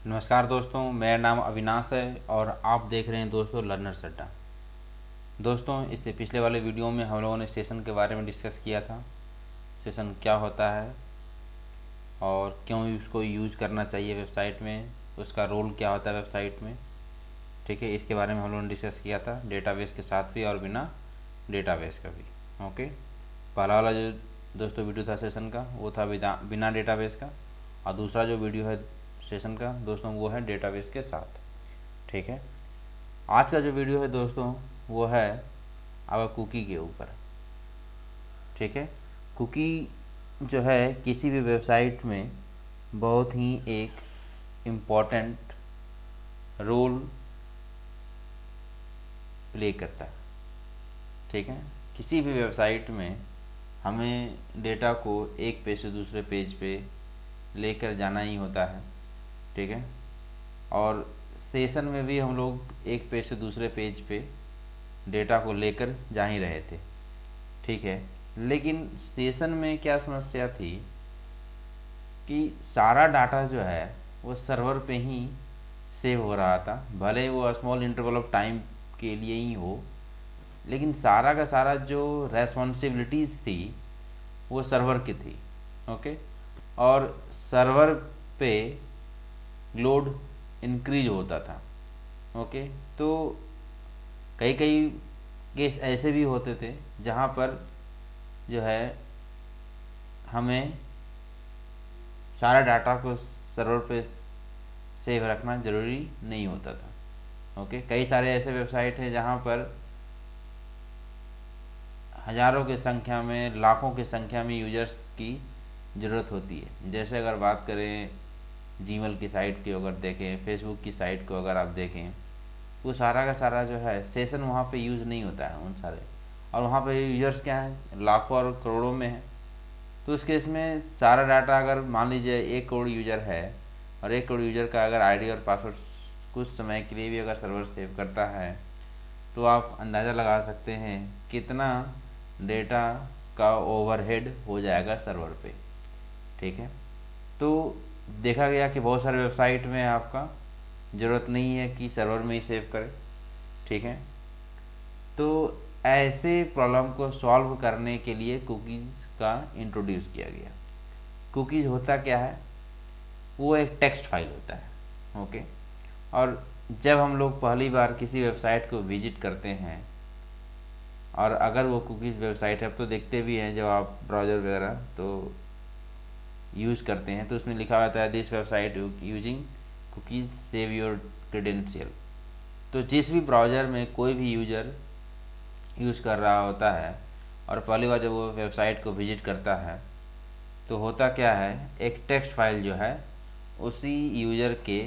नमस्कार दोस्तों, मेरा नाम अविनाश है और आप देख रहे हैं दोस्तों लर्नर्स अड्डा। दोस्तों, इससे पिछले वाले वीडियो में हम लोगों ने सेशन के बारे में डिस्कस किया था। सेशन क्या होता है और क्यों उसको यूज करना चाहिए वेबसाइट में, उसका रोल क्या होता है वेबसाइट में। ठीक है, इसके बारे में हम लोगों ने डिस्कस किया था, डेटाबेस के साथ भी और बिना डेटाबेस का भी। ओके, पहला वाला जो दोस्तों वीडियो था सेशन का वो था बिना डेटाबेस का, और दूसरा जो वीडियो है सेशन का दोस्तों वो है डेटाबेस के साथ। ठीक है, आज का जो वीडियो है दोस्तों वो है आपका कुकी के ऊपर। ठीक है, कुकी जो है किसी भी वेबसाइट में बहुत ही एक इम्पॉर्टेंट रोल प्ले करता है। ठीक है, किसी भी वेबसाइट में हमें डेटा को एक पेज से दूसरे पेज पे लेकर जाना ही होता है। ठीक है, और सेशन में भी हम लोग एक पेज से दूसरे पेज पे डेटा को लेकर जा ही रहे थे। ठीक है, लेकिन सेशन में क्या समस्या थी कि सारा डाटा जो है वो सर्वर पे ही सेव हो रहा था, भले वो स्मॉल इंटरवल ऑफ टाइम के लिए ही हो, लेकिन सारा का सारा जो रेस्पॉन्सिबिलिटीज़ थी वो सर्वर की थी। ओके, और सर्वर पे लोड इंक्रीज होता था। ओके, तो कई कई केस ऐसे भी होते थे जहाँ पर जो है हमें सारा डाटा को सर्वर पे सेव रखना ज़रूरी नहीं होता था। ओके, कई सारे ऐसे वेबसाइट हैं जहाँ पर हज़ारों की संख्या में, लाखों की संख्या में यूजर्स की ज़रूरत होती है। जैसे अगर बात करें जीमेल की साइट की, अगर देखें फेसबुक की साइट को अगर आप देखें, वो सारा का सारा जो है सेशन वहाँ पे यूज़ नहीं होता है उन सारे, और वहाँ पे यूजर्स क्या हैं, लाखों और करोड़ों में है। तो उस केस में सारा डाटा अगर मान लीजिए 1 करोड़ यूज़र है और 1 करोड़ यूज़र का अगर आईडी और पासवर्ड कुछ समय के लिए भी अगर सर्वर सेव करता है तो आप अंदाज़ा लगा सकते हैं कितना डेटा का ओवरहेड हो जाएगा सर्वर पे। ठीक है, तो देखा गया कि बहुत सारे वेबसाइट में आपका ज़रूरत नहीं है कि सर्वर में ही सेव करें। ठीक है, तो ऐसे प्रॉब्लम को सॉल्व करने के लिए कुकीज़ का इंट्रोड्यूस किया गया। कुकीज़ होता क्या है, वो एक टेक्स्ट फाइल होता है। ओके, और जब हम लोग पहली बार किसी वेबसाइट को विजिट करते हैं, और अगर वो कुकीज़ वेबसाइट है, अब तो देखते भी हैं जब आप ब्राउज़र वगैरह तो यूज़ करते हैं तो उसमें लिखा होता है this website using cookies save your credential. तो जिस भी ब्राउज़र में कोई भी यूज़र यूज़ कर रहा होता है और पहली बार जब वो वेबसाइट को विजिट करता है तो होता क्या है, एक टेक्स्ट फाइल जो है उसी यूज़र के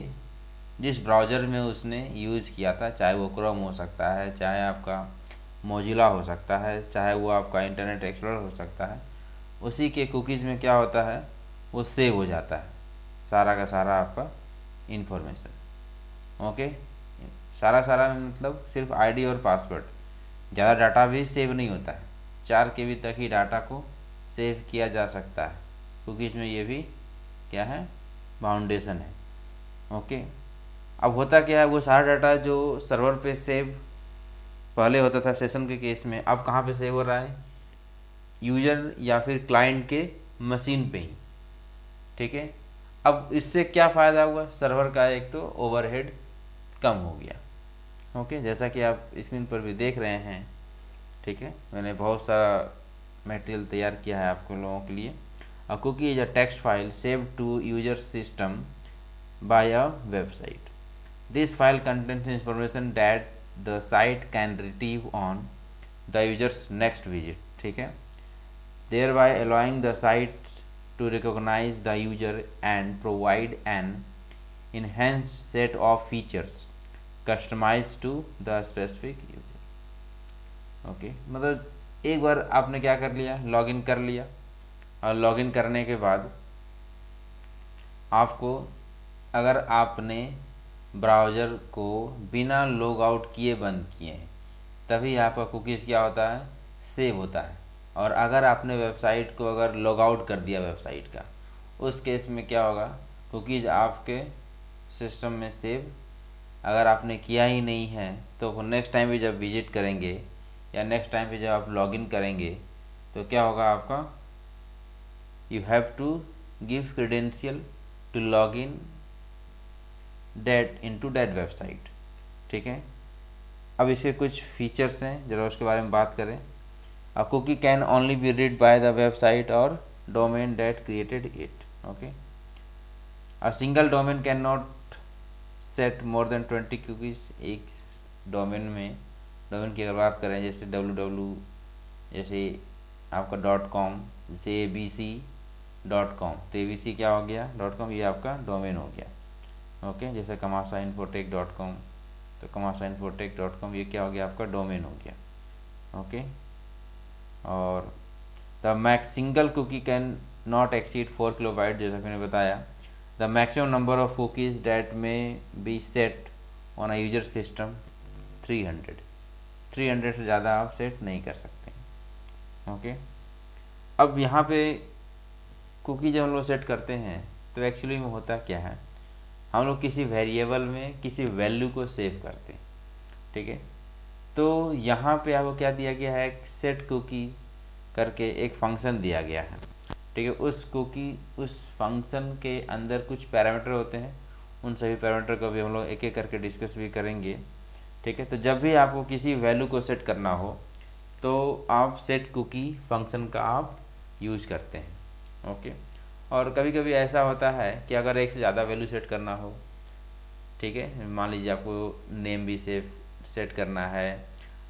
जिस ब्राउज़र में उसने यूज़ किया था, चाहे वो क्रोम हो सकता है, चाहे आपका मोजिला हो सकता है, चाहे वो आपका इंटरनेट एक्सप्लोरर हो सकता है, उसी के कुकीज़ में क्या होता है वो सेव हो जाता है सारा का सारा आपका इंफॉर्मेशन। ओके, सारा सारा मतलब सिर्फ आईडी और पासवर्ड, ज़्यादा डाटा भी सेव नहीं होता है। 4 KB तक ही डाटा को सेव किया जा सकता है क्योंकि इसमें ये भी क्या है, बाउंडेशन है। ओके, अब होता क्या है, वो सारा डाटा जो सर्वर पे सेव पहले होता था सेशन के केस में, अब कहाँ पे सेव हो रहा है, यूजर या फिर क्लाइंट के मशीन पे ही। ठीक है, अब इससे क्या फ़ायदा हुआ, सर्वर का एक तो ओवरहेड कम हो गया। ओके, जैसा कि आप स्क्रीन पर भी देख रहे हैं। ठीक है, मैंने बहुत सारा मटेरियल तैयार किया है आपको लोगों के लिए। A cookie is a text file save to user system by a website. This file contains information that the site can retrieve on the user's next visit. ठीक है, thereby allowing the site to recognize the user and provide an enhanced set of features customized to the specific user। Okay, मतलब एक बार आपने क्या कर लिया, login कर लिया, और लॉगिन करने के बाद आपको, अगर आपने ब्राउज़र को बिना लॉग आउट किए बंद किए हैं तभी आपका कुकीज़ क्या होता है, सेव होता है। और अगर आपने वेबसाइट को अगर लॉग आउट कर दिया वेबसाइट का, उस केस में क्या होगा, कुकीज़ आपके सिस्टम में सेव अगर आपने किया ही नहीं है तो नेक्स्ट टाइम भी जब विजिट करेंगे या नेक्स्ट टाइम पे जब आप लॉगिन करेंगे तो क्या होगा आपका, you have to give credential to log in into that website. ठीक है, अब इसके कुछ फीचर्स हैं, जरा उसके बारे में बात करें। A cookie can only be read by the website और domain that created it. Okay, a single domain can not set more than 20 cookies. एक डोमेन में, डोमेन की अगर बात करें जैसे www, जैसे आपका .com, जैसे abc.com, तो abc क्या हो गया .com, ये आपका डोमेन हो गया। ओके, जैसे kamasainfotech.com, तो kamasainfotech.com ये क्या हो गया आपका डोमेन हो गया। ओके, और the max single cookie can not exceed 4 kilobyte, जैसा मैंने बताया। The maximum number of cookies that may be set on a user system 300 से ज़्यादा आप सेट नहीं कर सकते। ओके, अब यहाँ पे कुकी जब हम लोग सेट करते हैं तो एक्चुअली में होता क्या है, हम लोग किसी वेरिएबल में किसी वैल्यू को सेव करते हैं। ठीक है, तो यहाँ पे आपको क्या दिया गया है, सेट कुकी करके एक फंक्शन दिया गया है। ठीक है, उस फंक्शन के अंदर कुछ पैरामीटर होते हैं, उन सभी पैरामीटर को भी हम लोग एक एक करके डिस्कस भी करेंगे। ठीक है, तो जब भी आपको किसी वैल्यू को सेट करना हो तो आप सेट कुकी फंक्शन का आप यूज करते हैं। ओके, और कभी कभी ऐसा होता है कि अगर एक से ज़्यादा वैल्यू सेट करना हो, ठीक है, मान लीजिए आपको नेम भी सेट करना है,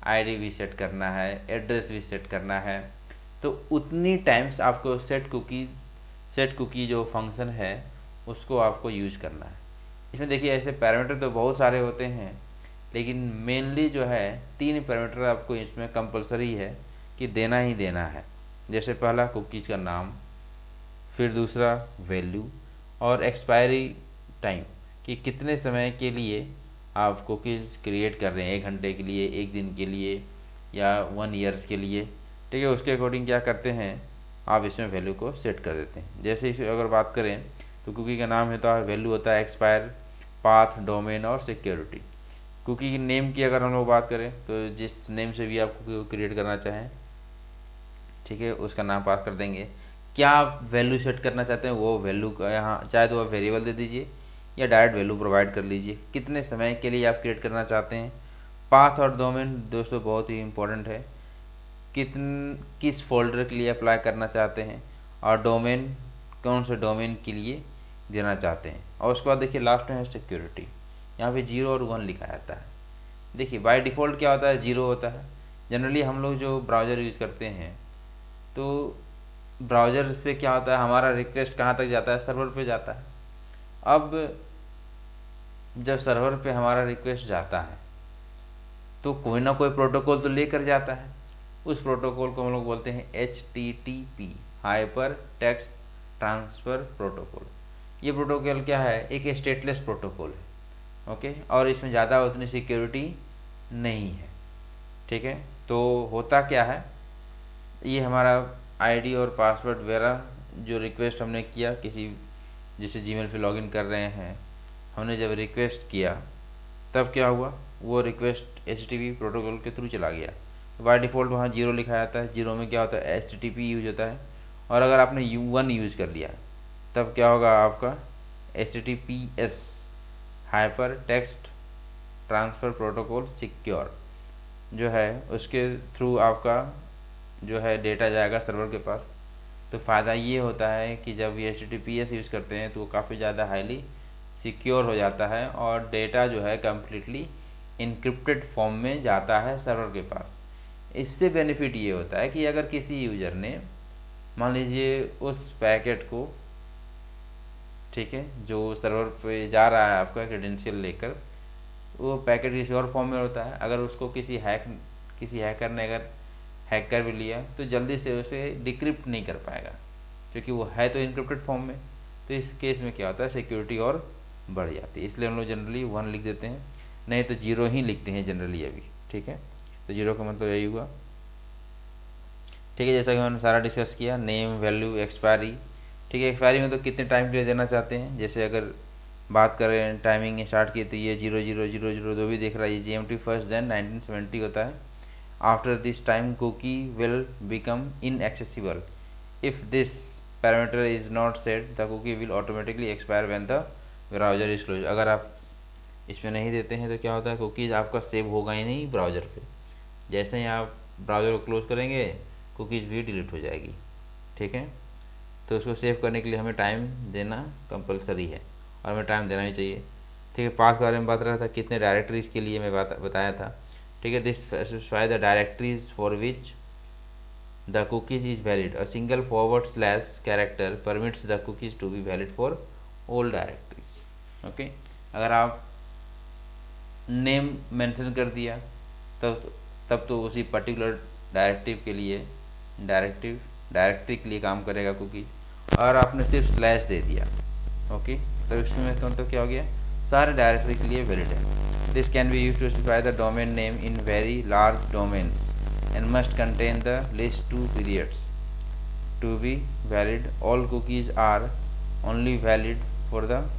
आईडी भी सेट करना है, एड्रेस भी सेट करना है, तो उतनी टाइम्स आपको सेट कुकी जो फंक्शन है उसको आपको यूज करना है। इसमें देखिए ऐसे पैरामीटर तो बहुत सारे होते हैं, लेकिन मेनली जो है 3 पैरामीटर आपको इसमें कंपलसरी है कि देना ही देना है। जैसे पहला कुकीज़ का नाम, फिर दूसरा वैल्यू, और एक्सपायरी टाइम कि कितने समय के लिए आप कुकीज़ क्रिएट कर रहे हैं, 1 घंटे के लिए, 1 दिन के लिए, या 1 ईयर्स के लिए। ठीक है, उसके अकॉर्डिंग क्या करते हैं आप इसमें वैल्यू को सेट कर देते हैं। जैसे इसे अगर बात करें तो कुकी का नाम है तो वैल्यू होता है एक्सपायर, पाथ, डोमेन और सिक्योरिटी। कुकी की नेम की अगर हम लोग बात करें तो जिस नेम से भी आप कुकी को क्रिएट करना चाहें, ठीक है, उसका नाम पास कर देंगे। क्या आप वैल्यू सेट करना चाहते हैं वो वैल्यू का यहाँ चाहे तो आप वेरिएबल दे दीजिए या डायरेक्ट वैल्यू प्रोवाइड कर लीजिए। कितने समय के लिए आप क्रिएट करना चाहते हैं। पाथ और डोमेन दोस्तों बहुत ही इंपॉर्टेंट है, किस फोल्डर के लिए अप्लाई करना चाहते हैं, और डोमेन कौन से डोमेन के लिए देना चाहते हैं। और उसके बाद देखिए लास्ट में है सिक्योरिटी, यहाँ पे 0 और 1 लिखा जाता है। देखिए बाय डिफ़ॉल्ट क्या होता है, 0 होता है। जनरली हम लोग जो ब्राउज़र यूज़ करते हैं तो ब्राउज़र से क्या होता है, हमारा रिक्वेस्ट कहाँ तक जाता है, सर्वर पे जाता है। अब जब सर्वर पे हमारा रिक्वेस्ट जाता है तो कोई ना कोई प्रोटोकॉल तो लेकर जाता है। उस प्रोटोकॉल को हम लोग बोलते हैं HTTP, hyper text transfer protocol. ये प्रोटोकॉल क्या है, एक स्टेटलेस प्रोटोकॉल है। ओके, और इसमें ज़्यादा उतनी सिक्योरिटी नहीं है। ठीक है, तो होता क्या है, ये हमारा आईडी और पासवर्ड वगैरह जो रिक्वेस्ट हमने किया किसी, जैसे जीमेल पे लॉगिन कर रहे हैं, हमने जब रिक्वेस्ट किया तब क्या हुआ, वो रिक्वेस्ट HTTP प्रोटोकॉल के थ्रू चला गया। तो बाय डिफ़ॉल्ट वहाँ 0 लिखा जाता है। 0 में क्या होता है, HTTP यूज होता है। और अगर आपने 1 यूज कर लिया तब क्या होगा आपका HTTPS, hyper text transfer protocol secure, जो है उसके थ्रू आपका जो है डेटा जाएगा सर्वर के पास। तो फ़ायदा ये होता है कि जब ये HTTPS यूज़ करते हैं तो वो काफ़ी ज़्यादा हाईली सिक्योर हो जाता है और डेटा जो है कम्प्लीटली इनक्रिप्टेड फॉर्म में जाता है सर्वर के पास। इससे बेनिफिट ये होता है कि अगर किसी यूज़र ने मान लीजिए उस पैकेट को, ठीक है, जो सर्वर पे जा रहा है आपका क्रेडेंशियल लेकर, वो पैकेट किसी और फॉर्म में होता है, अगर उसको किसी हैकर ने अगर हैक कर भी लिया तो जल्दी से उसे डिक्रिप्ट नहीं कर पाएगा, क्योंकि वो है तो इनक्रिप्टेड फॉर्म में। तो इस केस में क्या होता है, सिक्योरिटी और बढ़ जाती है। इसलिए हम लोग जनरली 1 लिख देते हैं, नहीं तो 0 ही लिखते हैं जनरली अभी। ठीक है, तो 0 का मतलब यही हुआ। ठीक है, जैसा कि मैंने सारा डिस्कस किया, नेम, वैल्यू, एक्सपायरी। ठीक है, एक्सपायरी में तो कितने टाइम के लिए देना चाहते हैं, जैसे अगर बात करें टाइमिंग स्टार्ट की तो ये 00:00 भी दिख रहा है, ये GMT 1 Jan 1970 होता है। After this time cookie will become inaccessible if this parameter is not set, the cookie will automatically expire when the browser is close. अगर आप इसमें नहीं देते हैं तो क्या होता है, कुकीज़ आपका सेव होगा ही नहीं ब्राउज़र पे। जैसे ही आप ब्राउज़र को क्लोज करेंगे कुकीज़ भी डिलीट हो जाएगी। ठीक है, तो उसको सेव करने के लिए हमें टाइम देना कंपलसरी है और हमें टाइम देना ही चाहिए। ठीक है, पाथ के बारे में बात रहा था, कितने डायरेक्टरीज़ के लिए मैं बताया था। ठीक है, this specify the directories for which the cookies is valid. A single / character permits the cookies to be valid for all directories. Okay, अगर आप नेम मेंशन कर दिया तब तो उसी पर्टिकुलर डायरेक्टरी के लिए काम करेगा कुकीज़। और आपने सिर्फ स्लैश दे दिया, ओके, तो इसमें तो क्या हो गया, सारे डायरेक्टरी के लिए वैलिड है। This can be used to specify the domain name in very large domains and must contain the list 2 periods to be valid. All cookies are only valid for the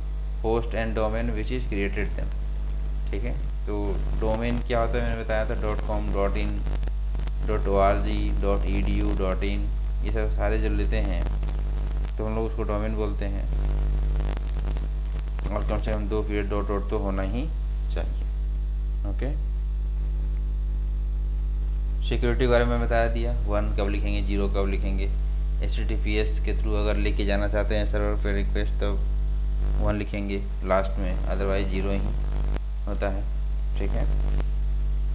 host and domain which is created them. ठीक है, तो domain क्या होता है मैंने बताया था, .com, .in, .org, .edu, .in, ये सब सारे जब लेते हैं तो हम लोग उसको डोमेन बोलते हैं। और कम से कम 2 पीरियड .org तो होना ही चाहिए। ओके, सिक्योरिटी के बारे में बताया दिया, 1 कब लिखेंगे, 0 कब लिखेंगे। HTTPS के थ्रू अगर लेके जाना चाहते हैं सर्वर पे रिक्वेस्ट तो 1 लिखेंगे लास्ट में, अदरवाइज 0 ही होता है। ठीक है,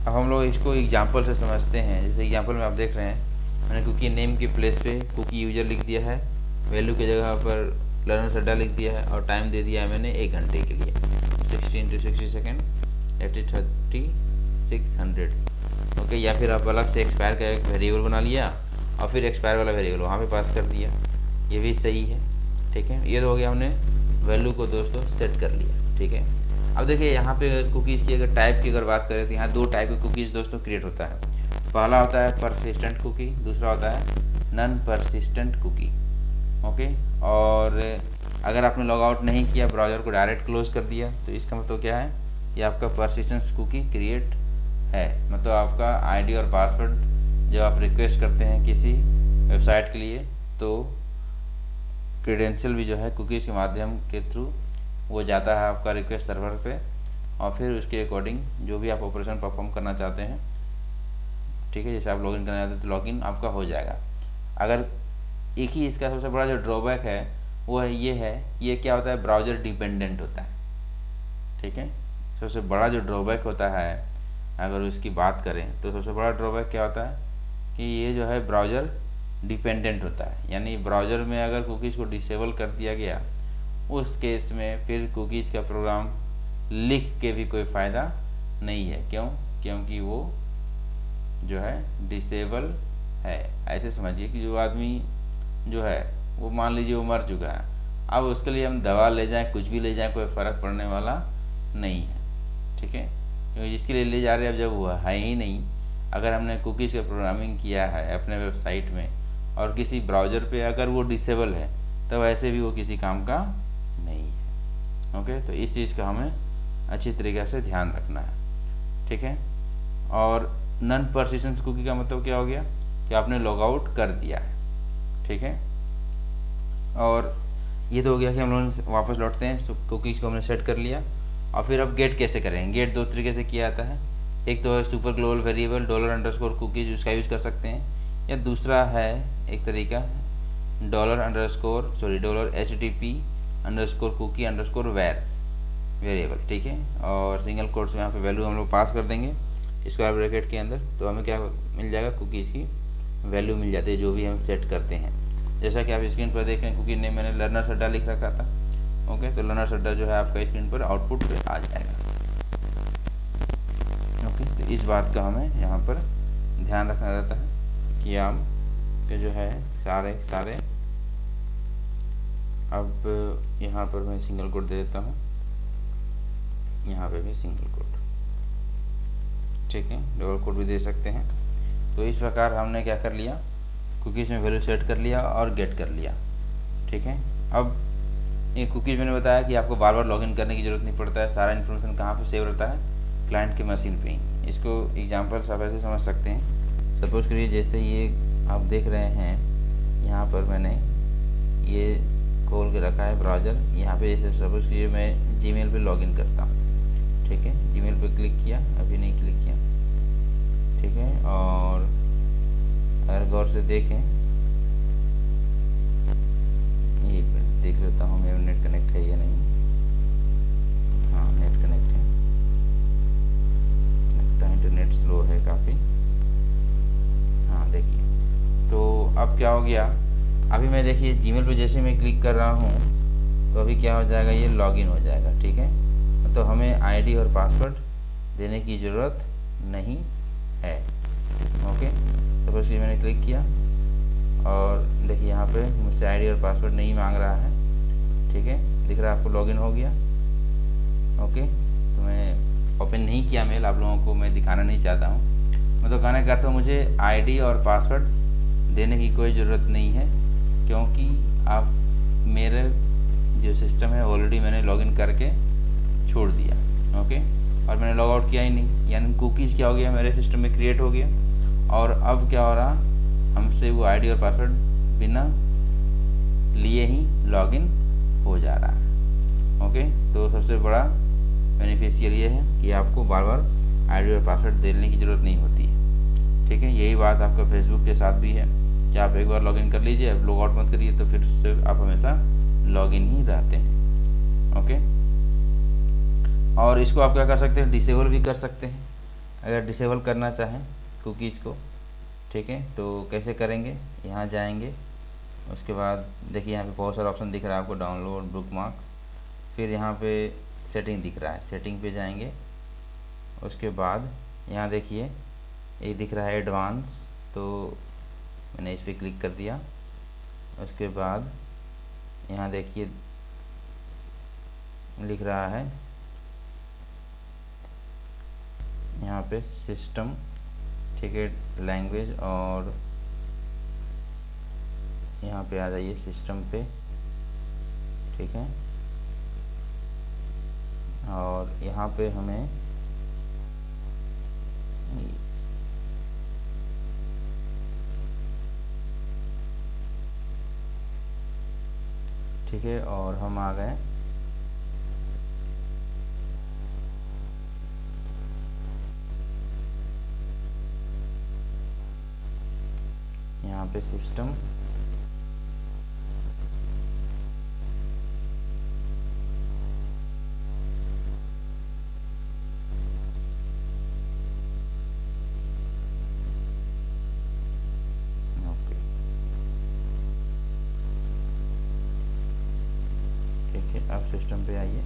अब हम लोग इसको एग्जाम्पल से समझते हैं। जैसे एग्जाम्पल में आप देख रहे हैं, मैंने कुकी नेम की प्लेस पे कुकी यूजर लिख दिया है, वैल्यू की जगह पर लर्नर अड्डा लिख दिया है और टाइम दे दिया है मैंने 1 घंटे के लिए, 60 × 60 सेकेंड = 3600। ओके, या फिर आप अलग से एक्सपायर का एक वेरिएबल बना लिया और फिर एक्सपायर वाला वेरिएबल वहाँ पे पास कर दिया, ये भी सही है। ठीक है, ये तो हो गया, हमने वैल्यू को दोस्तों सेट कर लिया। ठीक है, अब देखिए यहाँ पे कुकीज़ की अगर टाइप की अगर बात करें तो यहाँ 2 टाइप के कुकीज़ दोस्तों क्रिएट होता है। पहला होता है परसिस्टेंट कुकी, दूसरा होता है नॉन परसिस्टेंट कुकी। ओके, और अगर आपने लॉग आउट नहीं किया, ब्राउज़र को डायरेक्ट क्लोज कर दिया, तो इसका मतलब क्या है, ये आपका परसिस्टेंट कुकी क्रिएट है। मतलब आपका आईडी और पासवर्ड जब आप रिक्वेस्ट करते हैं किसी वेबसाइट के लिए तो क्रेडेंशियल भी जो है कुकीज़ के माध्यम के थ्रू वो जाता है आपका रिक्वेस्ट सर्वर पे और फिर उसके अकॉर्डिंग जो भी आप ऑपरेशन परफॉर्म करना चाहते हैं, ठीक है, जैसे आप लॉगिन करना चाहते हैं तो लॉगिन आपका हो जाएगा। अगर एक ही इसका सबसे बड़ा जो ड्रॉबैक है वो है ये क्या होता है, ब्राउज़र डिपेंडेंट होता है। ठीक है, सबसे बड़ा जो ड्रॉबैक होता है अगर उसकी बात करें तो सबसे बड़ा ड्रॉबैक क्या होता है कि ये जो है ब्राउज़र डिपेंडेंट होता है। यानी ब्राउज़र में अगर कुकीज़ को डिसेबल कर दिया गया, उस केस में फिर कुकीज़ का प्रोग्राम लिख के भी कोई फ़ायदा नहीं है। क्यों? क्योंकि वो जो है डिसेबल है। ऐसे समझिए कि जो आदमी जो है वो मान लीजिए वो मर चुका है, अब उसके लिए हम दवा ले जाएं, कुछ भी ले जाएं, कोई फ़र्क पड़ने वाला नहीं है। ठीक है, क्योंकि जिसके लिए ले जा रहे हैं अब जब हुआ है ही नहीं, अगर हमने कुकीज़ का प्रोग्रामिंग किया है अपने वेबसाइट में और किसी ब्राउज़र पे अगर वो डिसेबल है तो वैसे भी वो किसी काम का नहीं है। ओके, तो इस चीज़ का हमें अच्छी तरीके से ध्यान रखना है। ठीक है, और नॉन परसिस्टेंट कुकी का मतलब क्या हो गया कि आपने लॉग आउट कर दिया है। ठीक है, और ये तो हो गया कि हम लोग वापस लौटते हैं, तो कुकीज़ को हमने सेट कर लिया और फिर अब गेट कैसे करेंगे। गेट 2 तरीके से किया जाता है, एक तो है सुपर ग्लोबल वेरिएबल $_कुकीज़, उसका यूज़ कर सकते हैं, या दूसरा है एक तरीका $HTTP_cookie_var वेरिएबल। ठीक है, और सिंगल कोट्स में यहाँ पे वैल्यू हम लोग पास कर देंगे स्क्वायर ब्रैकेट के अंदर, तो हमें क्या मिल जाएगा, कुकीज़ की वैल्यू मिल जाती है जो भी हम सेट करते हैं। जैसा कि आप स्क्रीन पर देख रहे हैं, कुकी नेम मैंने लर्नर अड्डा लिख रखा था। ओके, तो लर्नर अड्डा जो है आपका स्क्रीन पर आउटपुट पे आ जाएगा। ओके, तो इस बात का हमें यहाँ पर ध्यान रखना रहता है कि हम के जो है सारे अब यहाँ पर मैं सिंगल कोट दे देता हूँ, यहाँ पे भी सिंगल कोट, ठीक है, डबल कोट भी दे सकते हैं। तो इस प्रकार हमने क्या कर लिया, कुकीज़ में वैल्यू सेट कर लिया और गेट कर लिया। ठीक है, अब ये कुकीज़ मैंने बताया कि आपको बार बार लॉगिन करने की ज़रूरत नहीं पड़ता है, सारा इन्फॉर्मेशन कहाँ पे सेव रहता है, क्लाइंट की मशीन पे ही। इसको एग्जांपल्स आप ऐसे समझ सकते हैं। सपोज़ करिए जैसे ये आप देख रहे हैं, यहाँ पर मैंने ये खोल के रखा है ब्राउज़र। यहाँ पे जैसे सपोज़ करिए मैं जीमेल पे लॉगिन करता हूँ, ठीक है। जीमेल पे क्लिक किया, अभी नहीं क्लिक किया, ठीक है। और अगर गौर से देखें, ये देख लेता हूँ मेरा नेट कनेक्ट है या नहीं। हाँ, नेट कनेक्ट है, लगता है इंटरनेट स्लो है काफ़ी। हाँ देखिए, तो अब क्या हो गया, अभी मैं देखिए जीमेल पे जैसे मैं क्लिक कर रहा हूँ तो अभी क्या हो जाएगा, ये लॉगिन हो जाएगा, ठीक है। तो हमें आईडी और पासवर्ड देने की ज़रूरत नहीं है। ओके, तो बस ये मैंने क्लिक किया और देखिए यहाँ पे मुझसे आईडी और पासवर्ड नहीं मांग रहा है, ठीक है। दिख रहा है आपको, लॉगिन हो गया। ओके, तो मैं ओपन नहीं किया मेल, आप लोगों को मैं दिखाना नहीं चाहता हूँ। मैं तो कहना चाहता हूँ मुझे आईडी और पासवर्ड देने की कोई ज़रूरत नहीं है, क्योंकि आप मेरे जो सिस्टम है ऑलरेडी मैंने लॉगिन करके छोड़ दिया। ओके, और मैंने लॉग आउट किया ही नहीं, यानी कुकीज़ क्या हो गया, मेरे सिस्टम में क्रिएट हो गया। और अब क्या हो रहा, हमसे वो आईडी और पासवर्ड बिना लिए ही लॉगिन हो जा रहा है। ओके, तो सबसे बड़ा बेनिफिशियल ये है कि आपको बार बार आईडी और पासवर्ड देने की ज़रूरत नहीं होती है, ठीक है। यही बात आपका फेसबुक के साथ भी है कि आप एक बार लॉगिन कर लीजिए, अब लॉग आउट मत करिए, तो फिर से आप हमेशा लॉगिन ही रहते हैं। ओके, और इसको आप क्या कर सकते हैं, डिसेबल भी कर सकते हैं, अगर डिसेबल करना चाहें कुकीज़ को, ठीक है। तो कैसे करेंगे, यहाँ जाएंगे, उसके बाद देखिए यहाँ पे बहुत सारा ऑप्शन दिख रहा है आपको, डाउनलोड, बुकमार्क्स, फिर यहाँ पे सेटिंग दिख रहा है, सेटिंग पे जाएंगे। उसके बाद यहाँ देखिए ये दिख रहा है एडवांस, तो मैंने इस पर क्लिक कर दिया। उसके बाद यहाँ देखिए लिख रहा है यहाँ पे सिस्टम, ठीक है, लैंग्वेज, और यहाँ पे आ जाइए सिस्टम पे, ठीक है। और यहाँ पे हमें ठीक है, और हम आ गए यहाँ पे सिस्टम, ओके, ठीक है। अब सिस्टम पे आइए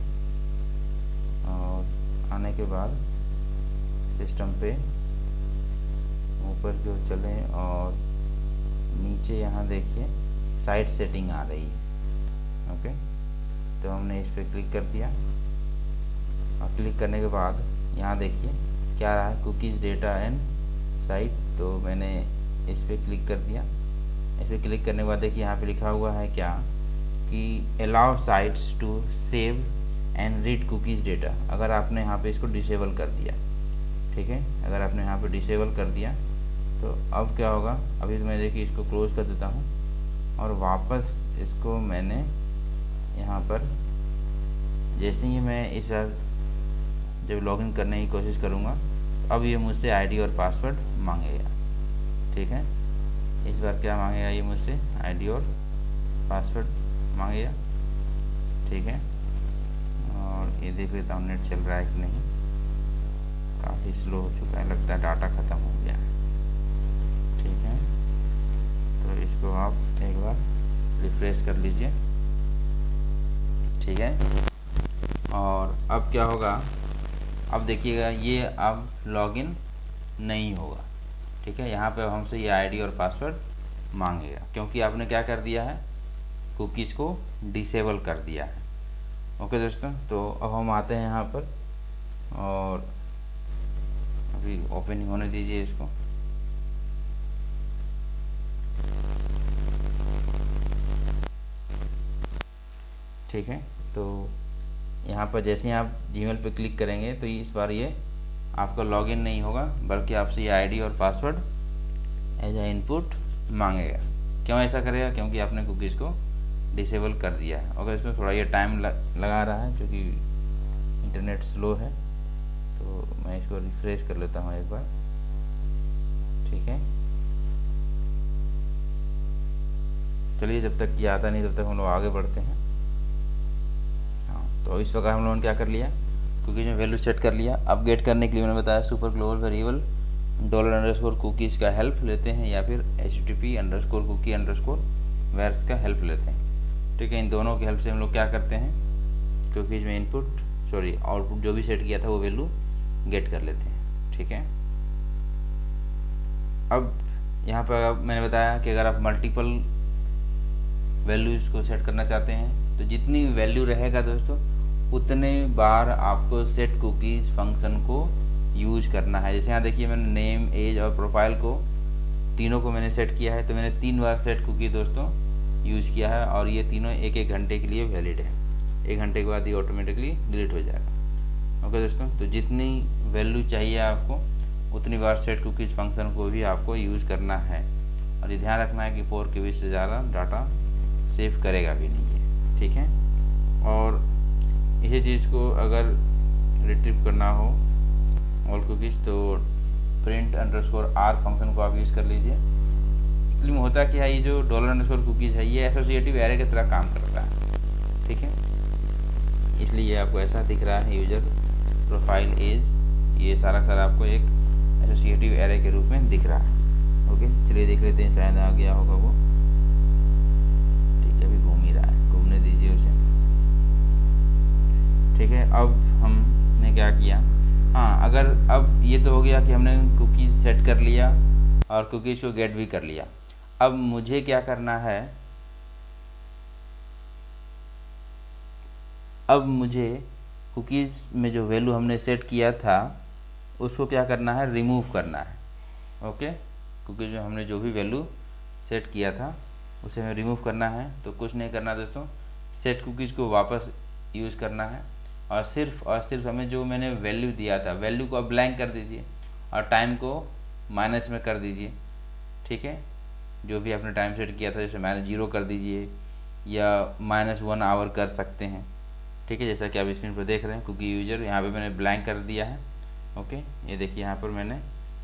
और आने के बाद सिस्टम पे ऊपर जो चलें और नीचे यहाँ देखिए साइट सेटिंग आ रही है। ओके, तो हमने इस पर क्लिक कर दिया और क्लिक करने के बाद यहाँ देखिए क्या रहा है, कुकीज़, डेटा एंड साइट। तो मैंने इस पर क्लिक कर दिया। इस पर क्लिक करने के बाद देखिए यहाँ पे लिखा हुआ है क्या, कि allow sites to save and read cookies data. अगर आपने यहाँ पे इसको डिसेबल कर दिया, ठीक है, अगर आपने यहाँ पे डिसेबल कर दिया तो अब क्या होगा, अभी तो मैं देखिए इसको क्लोज कर देता हूँ और वापस इसको मैंने यहाँ पर जैसे ही मैं इस बार जब लॉगिन करने की कोशिश करूँगा, अब ये मुझसे आईडी और पासवर्ड मांगेगा, ठीक है। इस बार क्या मांगेगा, ये मुझसे आईडी और पासवर्ड मांगेगा, ठीक है। और ये देख लेता हूँ नेट चल रहा है कि नहीं, काफ़ी स्लो हो चुका है, लगता है डाटा ख़त्म हो गया, ठीक है। तो इसको आप एक बार रिफ्रेश कर लीजिए, ठीक है। और अब क्या होगा, अब देखिएगा ये अब लॉगिन नहीं होगा, ठीक है। यहाँ पे हमसे ये आईडी और पासवर्ड मांगेगा, क्योंकि आपने क्या कर दिया है, कुकीज़ को डिसेबल कर दिया है। ओके दोस्तों, तो अब हम आते हैं यहाँ पर और अभी ओपन ही होने दीजिए इसको। ठीक है, तो यहाँ पर जैसे ही आप जीमेल पे क्लिक करेंगे तो इस बार ये आपका लॉगिन नहीं होगा, बल्कि आपसे ये आईडी और पासवर्ड एज ए इनपुट मांगेगा। क्यों ऐसा करेगा? क्योंकि आपने कुकीज़ को डिसेबल कर दिया है। अगर इसमें थोड़ा ये टाइम लगा रहा है क्योंकि इंटरनेट स्लो है, तो मैं इसको रिफ्रेश कर लेता हूँ एक बार। ठीक है, चलिए, जब तक ये आता नहीं तब तक हम लोग आगे बढ़ते हैं। हाँ, तो इस प्रकार हम लोगों ने क्या कर लिया, कुकीज़ में वैल्यू सेट कर लिया। अपडेट करने के लिए मैंने बताया सुपर ग्लोबल वेरिएबल $_ का हेल्प लेते हैं, या फिर http_cookie_wars का हेल्प लेते हैं। ठीक है, इन दोनों की हेल्प से हम लोग क्या करते हैं, कुकीज़ में आउटपुट जो भी सेट किया था वो वैल्यू गेट कर लेते हैं। ठीक है, अब यहाँ पर मैंने बताया कि अगर आप मल्टीपल वैल्यूज को सेट करना चाहते हैं तो जितनी वैल्यू रहेगा दोस्तों उतने बार आपको सेट कुकीज़ फंक्शन को यूज करना है। जैसे यहाँ देखिए, मैंने नेम, एज और प्रोफाइल को तीनों को मैंने सेट किया है, तो मैंने 3 बार सेट कुकी दोस्तों यूज किया है, और ये तीनों 1-1 घंटे के लिए वैलिड है। 1 घंटे के बाद ये ऑटोमेटिकली डिलीट हो जाएगा। ओके दोस्तों, तो जितनी वैल्यू चाहिए आपको उतनी बार सेट कुकीज़ फंक्शन को भी आपको यूज करना है, और ये ध्यान रखना है कि 4 KB से ज़्यादा डाटा सेव करेगा भी नहीं है। ठीक है, और इसी चीज़ को अगर रिट्रीव करना हो ऑल कुकीज़ तो print_r फंक्शन को आप यूज़ कर लीजिए। एक्चुअली में होता क्या है, ये जो $_ है ये एसोसिएटिव एरे की तरह काम करता है। ठीक है, इसलिए आपको ऐसा दिख रहा है, यूजर प्रोफाइल एज, ये सारा आपको एक एसोसिएटिव एरे के रूप में दिख रहा है। ओके, चलिए देख लेते हैं, शायद आ गया होगा वो। ठीक है, अभी घूम ही रहा है, घूमने दीजिए उसे। ठीक है, अब हमने क्या किया, हाँ, अगर अब ये तो हो गया कि हमने कुकीज़ सेट कर लिया और कुकीज़ को गेट भी कर लिया। अब मुझे क्या करना है, अब मुझे कुकीज़ में जो वैल्यू हमने सेट किया था उसको क्या करना है, रिमूव करना है। ओके, कुकीज़ में हमने जो भी वैल्यू सेट किया था उसे हमें रिमूव करना है। तो कुछ नहीं करना दोस्तों, सेट कुकीज़ को वापस यूज़ करना है, और सिर्फ हमें जो मैंने वैल्यू दिया था वैल्यू को अब ब्लैंक कर दीजिए और टाइम को माइनस में कर दीजिए। ठीक है, जो भी आपने टाइम सेट किया था, जैसे -0 कर दीजिए या -1 आवर कर सकते हैं। ठीक है, जैसा कि आप स्क्रीन पर देख रहे हैं, कुकी यूजर यहाँ पे मैंने ब्लैंक कर दिया है। ओके, ये देखिए यहाँ पर मैंने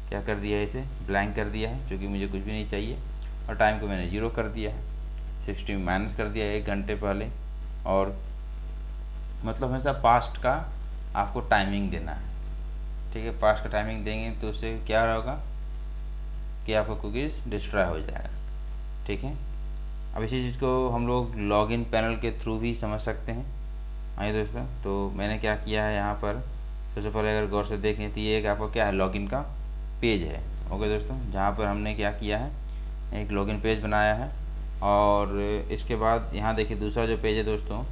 क्या कर दिया है, इसे ब्लैंक कर दिया है क्योंकि मुझे कुछ भी नहीं चाहिए, और टाइम को मैंने 0 कर दिया है, 60 माइनस कर दिया 1 घंटे पहले। और मतलब हमेशा पास्ट का आपको टाइमिंग देना है। ठीक है, पास्ट का टाइमिंग देंगे तो उससे क्या होगा कि आपका कुकीज़ डिस्ट्रॉय हो जाएगा। ठीक है, अब इसी चीज़ को हम लोग लॉगिन पैनल के थ्रू भी समझ सकते हैं। आइए दोस्तों, तो मैंने क्या किया है यहाँ पर, सबसे पहले अगर गौर से देखें तो ये एक आपका क्या है, लॉगिन का पेज है। ओके दोस्तों, जहाँ पर हमने क्या किया है, एक लॉगिन पेज बनाया है, और इसके बाद यहाँ देखिए दूसरा जो पेज है दोस्तों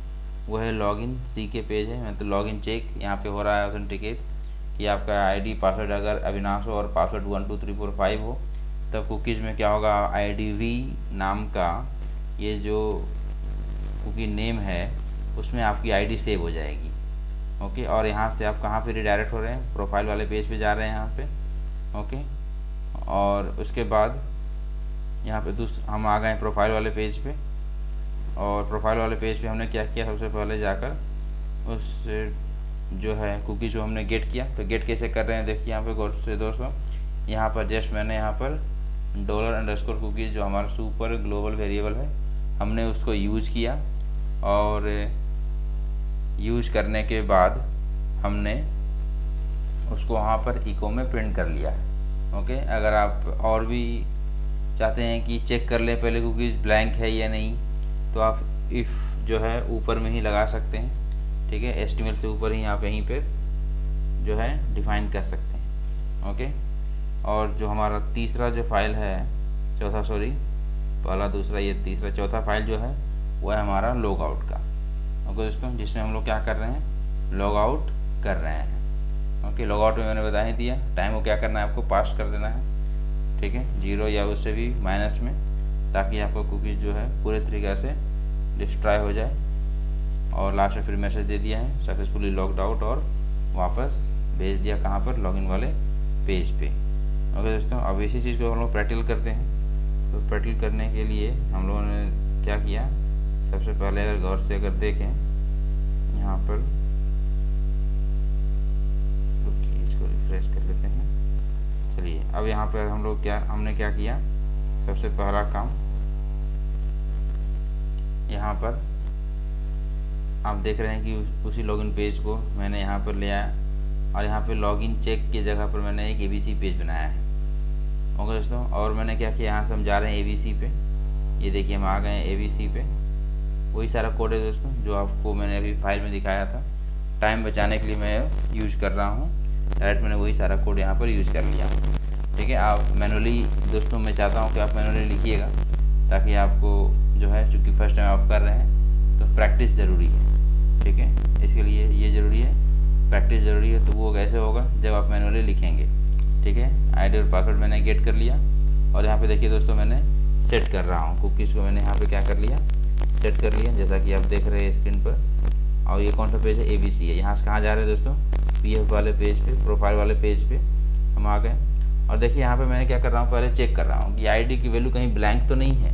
वो है लॉगिन सी के पेज है, मतलब लॉगिन चेक यहाँ पे हो रहा है ऑथेंटिकेट कि आपका आईडी पासवर्ड अगर अविनाश हो और पासवर्ड 1 2 3 4 5 हो, तब कुकीज़ में क्या होगा, IDV नाम का ये जो कुकी नेम है उसमें आपकी आईडी सेव हो जाएगी। ओके, और यहाँ से आप कहाँ पे रिडायरेक्ट हो रहे हैं, प्रोफाइल वाले पेज पे जा रहे हैं यहाँ पे। ओके, और उसके बाद यहाँ पे हम आ गए प्रोफाइल वाले पेज पे, और प्रोफाइल वाले पेज पे हमने क्या किया, सबसे पहले जाकर उस जो है कुकी जो हमने गेट किया, तो गेट कैसे कर रहे हैं देखिए यहाँ पे गौर से दोस्तों। यहाँ पर जस्ट मैंने यहाँ पर $_ कुकीज़ जो हमारा सुपर ग्लोबल वेरिएबल है हमने उसको यूज किया, और यूज करने के बाद हमने उसको वहाँ पर इको में प्रिंट कर लिया है। ओके, अगर आप और भी चाहते हैं कि चेक कर लें पहले कुकीज़ ब्लैंक है या नहीं, तो आप इफ़ जो है ऊपर में ही लगा सकते हैं। ठीक है, HTML से ऊपर ही आप यहीं पे जो है डिफाइन कर सकते हैं। ओके, और जो हमारा तीसरा जो फाइल है, पहला दूसरा ये तीसरा चौथा फाइल जो है वो है हमारा लॉग आउट का। ओके दोस्तों, जिसमें हम लोग क्या कर रहे हैं, लॉग आउट कर रहे हैं। ओके, लॉग आउट में मैंने बता ही दिया, टाइम को क्या करना है, आपको पास कर देना है। ठीक है, 0 या उससे भी माइनस में, ताकि आपका कुकीज़ जो है पूरे तरीक़े से डिस्ट्रॉय हो जाए। और लास्ट में फिर मैसेज दे दिया है सक्सेसफुली लॉग्ड आउट, और वापस भेज दिया कहाँ पर, लॉगिन वाले पेज पे। ओके दोस्तों, अब इसी चीज़ को हम लोग प्रैक्टिकल करते हैं। तो प्रैक्टिकल करने के लिए हम लोगों ने क्या किया, सबसे पहले अगर गौर से अगर देखें यहाँ पर, इसको रिफ्रेश कर लेते हैं। चलिए अब यहाँ पर हम लोग हमने क्या किया, सबसे पहला काम यहाँ पर आप देख रहे हैं कि उसी लॉगिन पेज को मैंने यहाँ पर ले आया, और यहाँ पे लॉगिन चेक की जगह पर मैंने एक ABC पेज बनाया है। ओके दोस्तों, और मैंने क्या किया, यहाँ से हम जा रहे हैं ABC पे। ये देखिए हम आ गए हैं ABC पे। वही सारा कोड है दोस्तों जो आपको मैंने अभी फाइल में दिखाया था। टाइम बचाने के लिए मैं यूज कर रहा हूँ, डायरेक्ट मैंने वही सारा कोड यहाँ पर यूज कर लिया। ठीक है, आप मैनुअली दोस्तों, मैं चाहता हूँ कि आप मैनुअली लिखिएगा, ताकि आपको जो है, चूँकि फर्स्ट टाइम आप कर रहे हैं तो प्रैक्टिस ज़रूरी है। ठीक है, इसके लिए ये ज़रूरी है, प्रैक्टिस ज़रूरी है। तो वो कैसे होगा, जब आप मैनुअली लिखेंगे। ठीक है, आईडी और पासवर्ड मैंने गेट कर लिया, और यहाँ पे देखिए दोस्तों मैंने सेट कर रहा हूँ कुकीज़ को, मैंने यहाँ पे क्या कर लिया, सेट कर लिया, जैसा कि आप देख रहे हैं स्क्रीन पर। और ये कौन सा पेज है, ABC है। यहाँ से कहाँ जा रहे हैं दोस्तों, PF वाले पेज पे, प्रोफाइल वाले पेज पे हम आ गए। और देखिए यहाँ पे मैंने क्या कर रहा हूँ, पहले चेक कर रहा हूँ कि आईडी की वैल्यू कहीं ब्लैंक तो नहीं है।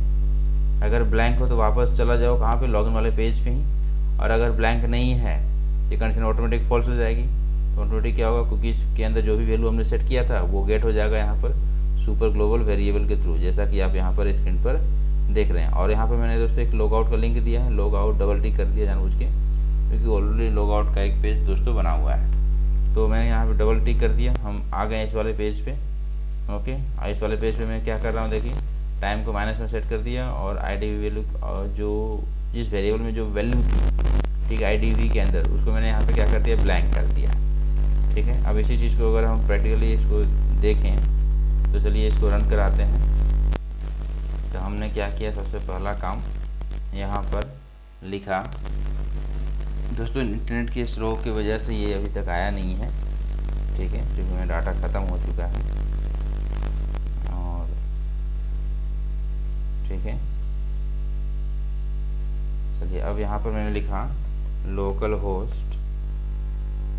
अगर ब्लैंक हो तो वापस चला जाओ कहाँ पे, लॉगिन वाले पेज पे ही। और अगर ब्लैंक नहीं है, ये कंडीशन ऑटोमेटिक फॉल्स हो जाएगी। तो ऑटोमेटिक क्या होगा, कुकीज़ के अंदर जो भी वैल्यू हमने सेट किया था वो गेट हो जाएगा यहाँ पर सुपर ग्लोबल वेरिएबल के थ्रू, जैसा कि आप यहाँ पर स्क्रीन पर देख रहे हैं। और यहाँ पर मैंने दोस्तों एक लॉग आउट का लिंक दिया है, लॉग आउट डबल टिक कर दिया जानबूझ के, क्योंकि ऑलरेडी लॉग आउट का एक पेज दोस्तों बना हुआ है। तो मैंने यहाँ पर डबल टिक कर दिया, हम आ गए इस वाले पेज पे। ओके, इस वाले पेज पे मैं क्या कर रहा हूँ, देखिए टाइम को माइनस में सेट कर दिया, और आईडी वैल्यू जो जिस वेरिएबल में जो वैल्यू थी, ठीक, IDV के अंदर, उसको मैंने यहाँ पे क्या कर दिया, ब्लैंक कर दिया। ठीक है, अब इसी चीज़ को अगर हम प्रैक्टिकली इसको देखें तो चलिए इसको रन कराते हैं। तो हमने क्या किया, सबसे पहला काम यहाँ पर लिखा दोस्तों, इंटरनेट के स्लो की वजह से ये अभी तक आया नहीं है। ठीक है, क्योंकि मेरा डाटा ख़त्म हो चुका है। और ठीक है, चलिए अब यहाँ पर मैंने लिखा लोकल होस्ट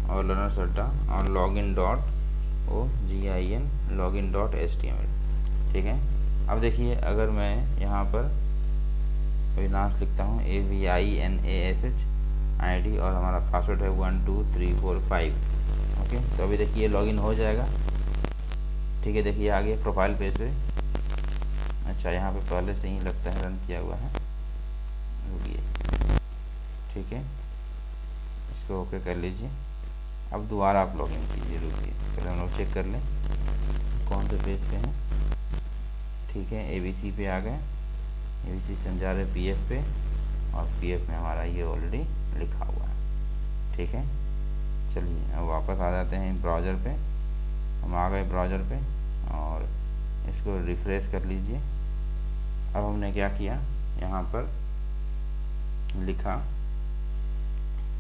और लर्नर सड्डा और login.ogin login.html। ठीक है, अब देखिए अगर मैं यहाँ पर अविनाश लिखता हूँ, AVINASH ID, और हमारा पासवर्ड है 12345। ओके, तो अभी देखिए लॉगिन हो जाएगा। ठीक है, देखिए आगे प्रोफाइल पेज पे। अच्छा, यहाँ पे पहले से ही लगता है रन किया हुआ है, रुकिए। ठीक है, इसको ओके कर लीजिए। अब दोबारा आप लॉगिन कीजिए, रुकिए पहले हम लोग चेक कर लें कौन से पेज पे हैं। ठीक है, ABC पे आ गए, ABC से हम जा रहे PF पे, और PF में हमारा ये ऑलरेडी लिखा हुआ है। ठीक है, चलिए अब वापस आ जाते हैं ब्राउज़र पे। हम आ गए ब्राउज़र पे, और इसको रिफ्रेश कर लीजिए। अब हमने क्या किया, यहाँ पर लिखा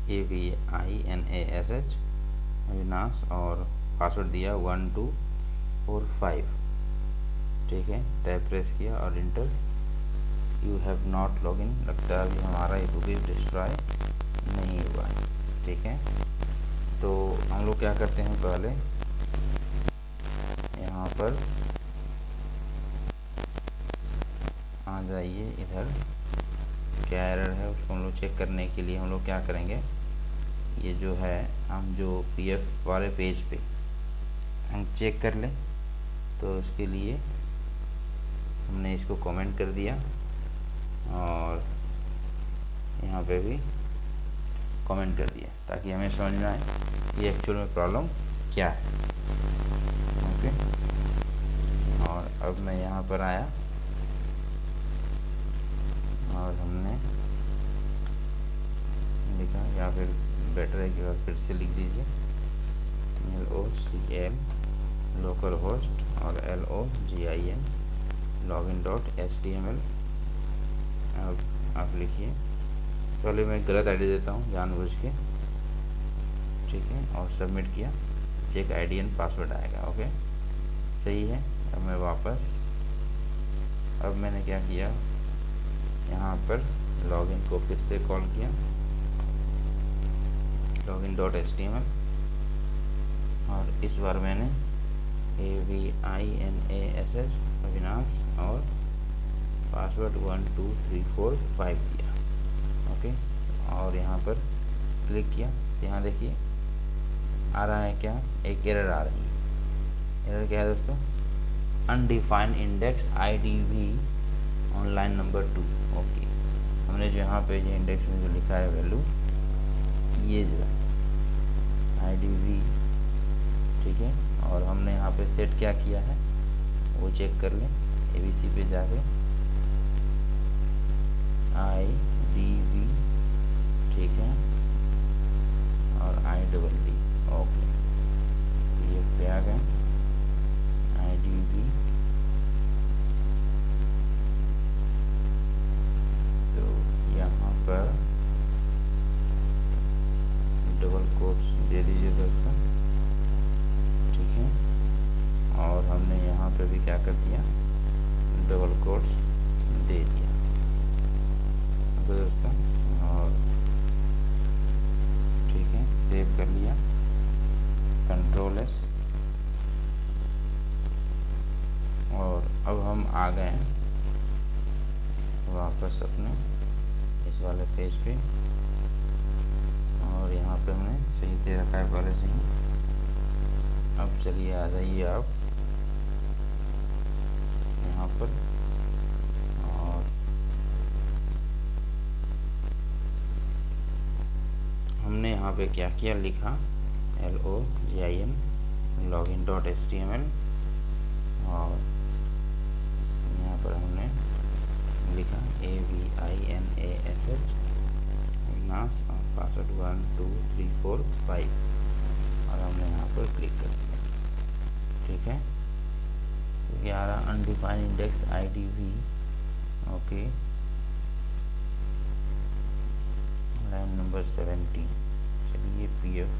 AVINASH अविनाश, और पासवर्ड दिया 1245। ठीक है, टैब प्रेस किया और inter. You have not login, लगता है अभी हमारा ये कुकीज़ डिस्ट्रॉय नहीं हुआ है। ठीक है, तो हम लोग क्या करते हैं, पहले यहाँ पर आ जाइए इधर, क्या एरर है उसको हम लोग चेक करने के लिए हम लोग क्या करेंगे, ये जो है हम जो PF वाले पेज पे हम चेक कर लें। तो उसके लिए हमने इसको कमेंट कर दिया, और यहाँ पे भी कमेंट कर दिया, ताकि हमें समझ में आए कि एक्चुअल में प्रॉब्लम क्या है। ओके, और अब मैं यहाँ पर आया, और हमने लिखा, या फिर बेटर है कि आप फिर से लिख दीजिए LOCL लोकल होस्ट और LOGIN login.html। अब आप लिखिए, पहले मैं गलत आईडी देता हूँ जानबूझ के। ठीक है, और सबमिट किया, चेक ID एंड पासवर्ड आएगा। ओके, सही है। अब मैं वापस, अब मैंने क्या किया, यहाँ पर लॉगिन को फिर से कॉल किया, login.html और इस बार मैंने AVINASS अविनाश और पासवर्ड 12345 दिया। ओके, और यहाँ पर क्लिक किया। यहाँ देखिए आ रहा है क्या, एक एरर आ रही है। एरर क्या है दोस्तों, undefined index IDV online number 2। Okay, हमने जो यहाँ पे जो इंडेक्स में जो लिखा है वैल्यू, ये जो है IDV, ठीक है, और हमने यहाँ पे सेट क्या किया है वो चेक कर लें। ABC पे जाके IDV, ठीक है, और IDD। ओके, ये पे आ गए IDV। तो यहाँ पर डबल कोट्स दे दीजिए दोस्तों, ठीक है, और हमने यहाँ पे भी क्या कर दिया, डबल कोट्स दे दिया दोस्तों, और ठीक है, सेव कर लिया, Ctrl+S। और अब हम आ गए वापस अपने इस वाले पेज पे, और यहाँ पे हमने सही दे रखा है पहले से ही। अब चलिए आ जाइए आप यहाँ पर, और हमने यहाँ पे क्या किया, लिखा LOGIN login.html, और यहाँ पर हमने लिखा AVINASS अविनाश और पासवर्ड 12345, और हमने यहाँ पर क्लिक कर दिया, ठीक है। तो ये आ रहा undefined index IDV। Okay, line number 17। चलिए PF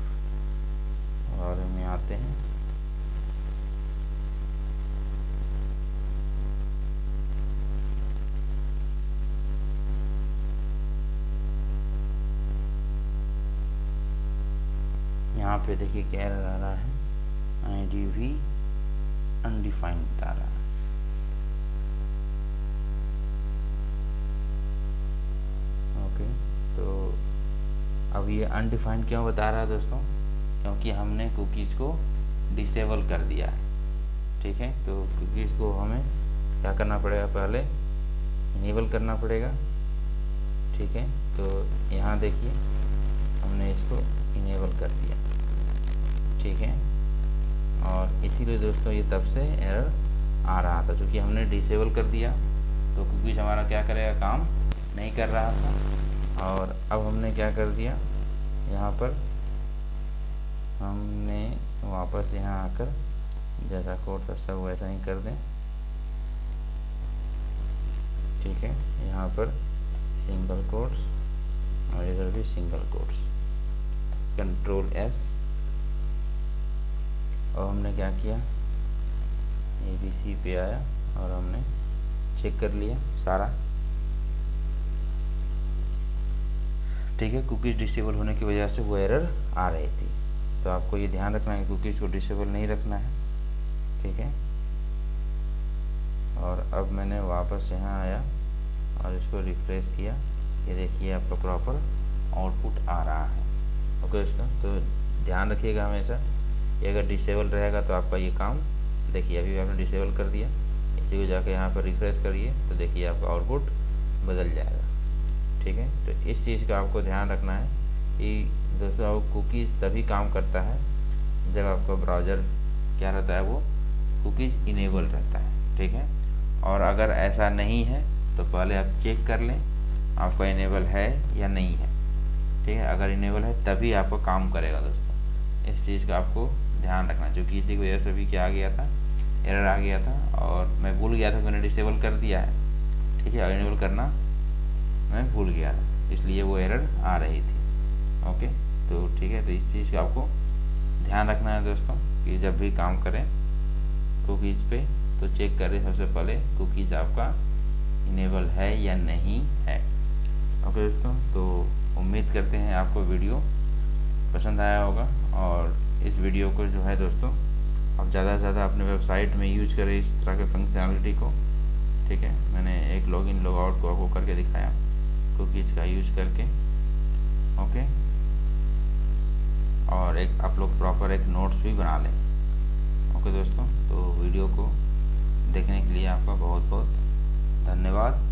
और में आते हैं। यहाँ पे देखिए क्या एरर आ रहा है, IDV अनडिफाइंड बता रहा है। ओके, तो अब ये अनडिफाइंड क्यों बता रहा है दोस्तों, क्योंकि हमने कुकीज़ को डिसेबल कर दिया है, ठीक है। तो कुकीज़ को हमें क्या करना पड़ेगा, पहले इनेबल करना पड़ेगा, ठीक है। तो यहाँ देखिए हमने इसको इनेबल कर दिया, ठीक है, और इसीलिए दोस्तों ये तब से एरर आ रहा था, क्योंकि हमने डिसेबल कर दिया तो कुकीज़ हमारा क्या करेगा, काम नहीं कर रहा था। और अब हमने क्या कर दिया, यहाँ पर हमने वापस यहाँ आकर जैसा कोड था सब वैसा ही कर दें, ठीक है। यहाँ पर सिंगल कोट्स और इधर भी सिंगल कोट्स, Ctrl+S, और हमने क्या किया, ABC पे आया और हमने चेक कर लिया सारा, ठीक है। कुकीज़ डिसेबल होने की वजह से वो एरर आ रही थी, तो आपको ये ध्यान रखना है कुकीज़ को डिसेबल नहीं रखना है, ठीक है। और अब मैंने वापस यहाँ आया और इसको रिफ्रेश किया, ये देखिए आपका प्रॉपर आउटपुट आ रहा है। ओके दोस्तों, तो ध्यान रखिएगा हमेशा, ये अगर डिसेबल रहेगा तो आपका ये काम, देखिए अभी आपने डिसेबल कर दिया, इसी को जाकर यहाँ पर रिफ्रेश करिए तो देखिए आपका आउटपुट बदल जाएगा, ठीक है। तो इस चीज़ का आपको ध्यान रखना है कि दोस्तों आप कुकीज़ तभी काम करता है जब आपका ब्राउज़र क्या रहता है, वो कुकीज़ इनेबल रहता है, ठीक है। और अगर ऐसा नहीं है तो पहले आप चेक कर लें आपका इनेबल है या नहीं है, ठीक है। अगर इनेबल है तभी आपका काम करेगा दोस्तों, इस चीज़ का आपको ध्यान रखना, क्योंकि इसी की वजह से भी क्या आ गया था, एरर आ गया था, और मैं भूल गया था, मैंने डिसेबल कर दिया है, ठीक है, इनेबल करना मैं भूल गया था, इसलिए वो एरर आ रही थी। ओके, तो ठीक है, तो इस चीज़ का आपको ध्यान रखना है दोस्तों कि जब भी काम करें कुकीज़ पे तो चेक करें सबसे पहले कुकीज़ आपका इनेबल है या नहीं है। ओके दोस्तों, तो उम्मीद करते हैं आपको वीडियो पसंद आया होगा। और इस वीडियो को जो है दोस्तों आप ज़्यादा से ज़्यादा अपने वेबसाइट में यूज करें इस तरह के फंक्शनैलिटी को। ठीक है, मैंने एक लॉगिन लॉगआउट को आपको करके दिखाया कुकीज़ का यूज करके। ओके, और एक आप लोग प्रॉपर एक नोट्स भी बना लें। ओके दोस्तों, तो वीडियो को देखने के लिए आपका बहुत बहुत धन्यवाद।